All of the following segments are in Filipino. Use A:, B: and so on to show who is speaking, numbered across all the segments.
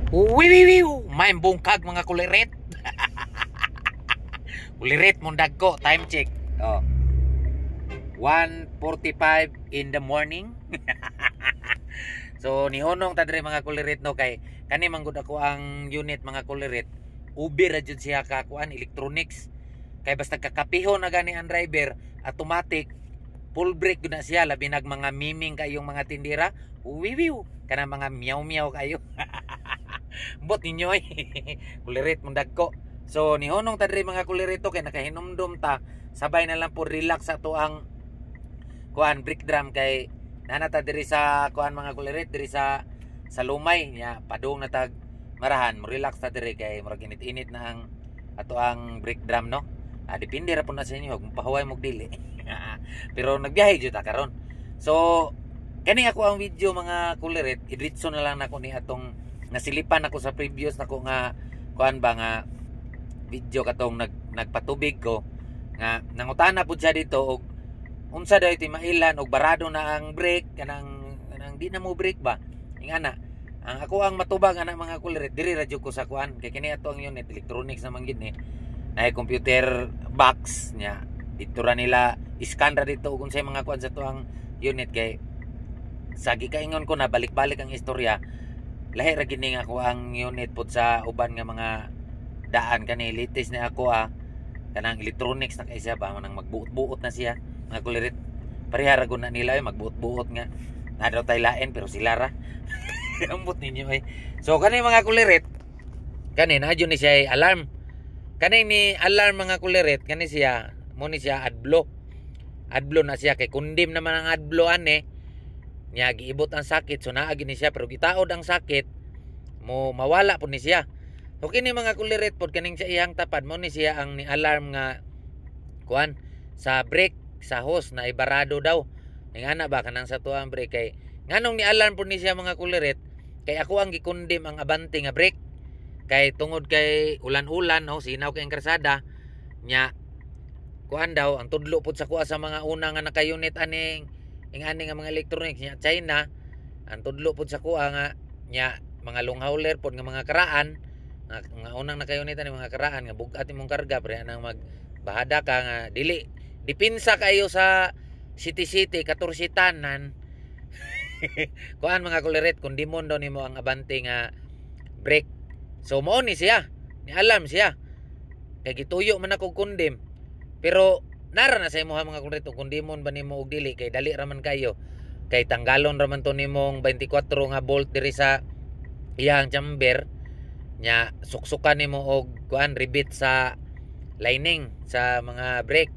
A: Uwiwiwiw! May bungkag mga kulirit. Kulirit mong dagko. Time check. Oh. 1:45 in the morning. So nihonong tadre mga kulirit no kay kani manggod ako ang unit mga kulirit. Uber ra jud siya ka kuan electronics. Kay basta kakapihon na gani ang driver, automatic full brake gud na siya labi nag mga miming kayong mga tindira. Uwiwiw kana mga meow-meow kayo. Bot ninyo eh. Kulirit mong dagko. So nihonong tadre mga kulirito kay nakahinumdum ta sabay na lang po relax sa to ang kuan brake drum kay nanata diri sa kuan mga kulirit diri sa lumay nya padung na tag marahan mo relax ta diri kay murag init-init na ang ato ang brake drum no. Depende ra po na sa inyo kung pahuway mo dili. Pero nagbiyahe jud ta karon. So kani ako ang video mga kulirit idritso na lang nako ni atong nasilipan ako sa previous nako nga kuan ba nga video katong nagpatubig ko nga nangutana pud siya dito og unsa daw iti mailan og barado na ang brake kanang di na mo brake ba ingana ang ako ang matubag ana mga kulirit diri radyo ko sa kuan kay kini ato ang unit electronics naman gid ni na computer box nya dito ra nila iskan ra dito kung say mga kuan sa to ang unit kay sa gikaingon ko na balik-balik ang istorya lahi ra gid ning ako ang unit pud sa uban nga mga daan kani latest na ako kanang electronics na kay siya ba nang magbuot-buot na siya mga kulirit pareha ra gud na nila magbuot-buot nga na daw tay lain pero sila ra ambot ninyo eh. So kani mga kulirit kani na ni siya alarm kani ni alarm mga kulirit kani siya mo ni siya adblo na siya kay kundim naman ang adblo ane nya giibot ang sakit so naa gini siya pero gitaod ang sakit mo mawala po ni siya. So kini mga kulirit pod kaning sa iyang tapad mo ni siya ang ni alarm nga kuan sa brake sa hose na ibarado daw. Ingana ba kanang sa tuang brake kay nganong ni alarm pod ni siya mga kulirit kay ako ang gikundim ang abante nga brake kay tungod kay ulan-ulan no sinaw kay ang karsada nya kuan daw ang tudlo pod sa kuha sa mga una nga naka-unit aning ingani nga mga electronics nya China ang tudlo pod sa kuha nga nya mga long hauler pod nga mga karaan nga unang naka-unit ani mga karaan nga bugat imong karga pre nang magbahada ka nga dili dipinsa kayo sa city 14 tanan. Kuan mga kulirit kun dimon daw nimo ang abante nga brake. So mao ni siya ni alarm siya kay gituyo man ako kundim pero nara na sa imong mga kulirit kun dimon ba nimo og dili kay dali ra man kayo kay tanggalon ra man to nimong 24 nga bolt diri sa iyang chamber nya suksukan nimo og kuan ribit sa lining sa mga brake.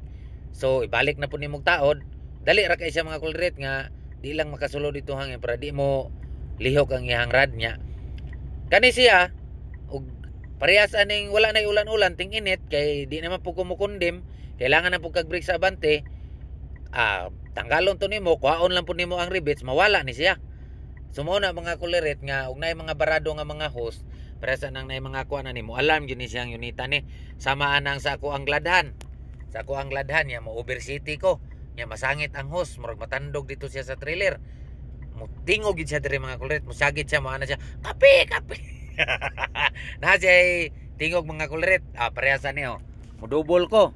A: So ibalik na po nimo taod dali ra kay siya mga kulirit nga di lang makasulod dito hangin para di mo lihok ang iyang rad nya kani siya og parehas aning wala na ulan-ulan ting init kay di naman po kumukundim kailangan na po kag brake sa abante tanggalon to nimo kuhaon lang po nimo ang rivets mawala ni siya. Sumo na mga kulirit nga og nay mga barado nga mga hose para sa nang nay mga kuan nimo alarm gyud ni siyang unita ni samaan ang sa ako ang gladhan nya mo over city ko nya masangit ang hose murag matandog dito siya sa trailer mo tingog gyud siya diri mga kulirit mo sagit siya mo ana siya kape na siya tingog mga kulirit parehas ani mo double ko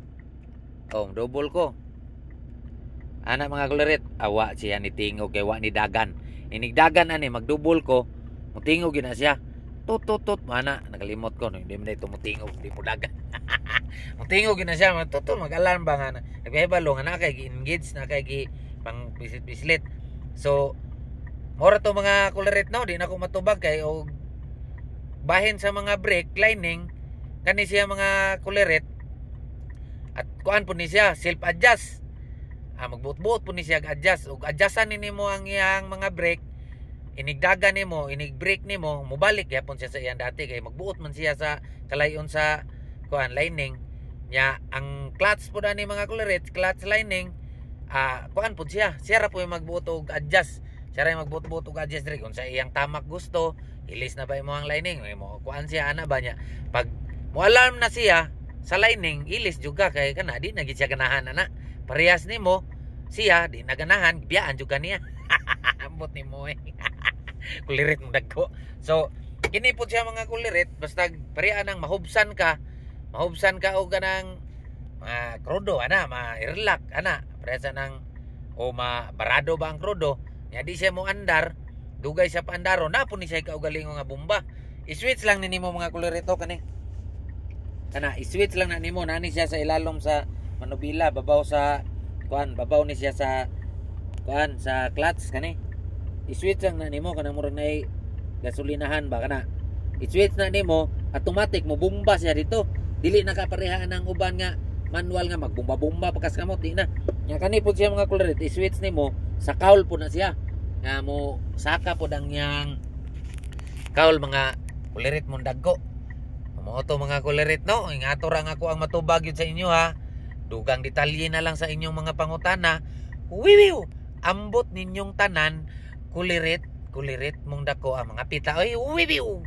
A: ana mga kulirit awa siya ni tingog kay wa ni dagan inigdagan ani magdubol ko mutingog gyud na siya tut mana nakalimot ko no hindi man ito mutingog hindi mo dagan mutingog gyud na siya matutol mag-alarm ba nga nagpahibalo nga na kay gi-engage na kay gi pang bislit so mora to mga kulirit no di na ko matubag kay og bahin sa mga brake lining kani siya mga kulirit at kuan po ni siya self adjust magbuot-buot po ni siya adjust ug adjustan nimo ang iyang mga brake inigdagan nimo inig-brake nimo mubalik gyapon siya sa iyang dati kay magbuot man siya sa kalayon sa kuan lining nya ang clutch po ani mga kulirit clutch lining kuan po siya ra po yung magbuot og adjust siya ra magbuot-buot og adjust diri kung sa iyang tamak gusto ilis na ba imo ang lining mo kuan siya ana ba nya pag mo alarm na siya sa lining ilis juga kay kana di na gid siya ganahan ana parehas nimo siya di naganahan biyaan juga niya ambot nimo kulirit mo dagko so Kini po siya mga kulirit, basta pareha nang mahubsan ka o ganang krudo ana, ma-irlak ana, pareha nang o barado ba ang krudo, nya di siya mo andar, dugay siya paandaro, napon ni siya kaugalingon nga bomba. I-switch lang nimo mga kulirit o kani. Kana i-switch lang na nimo, nani siya sa ilalom sa manubila, babaw sa babaw ni siya sa sa clutch kani. I-switch lang na nimo kana murag nay gasolinahan ba kana. I-switch na nimo, automatic mo bomba siya dito. Dili nakaparehaan ng uban nga manual nga magbomba-bomba pagkas kamot di na. Nya kani pud siya mga kulirit, i-switch nimo sa kaul pud na siya. Nga mo saka pud ang yang kaul mga kulirit mong dagko. Mo to mga kulirit no, ingato ra nga ako ang matubag yun sa inyo ha. Dugang detalye na lang sa inyong mga pangutana. Wiwiw, ambot ninyong tanan kulirit mong dako ang mga pita. Oy, wiwiw.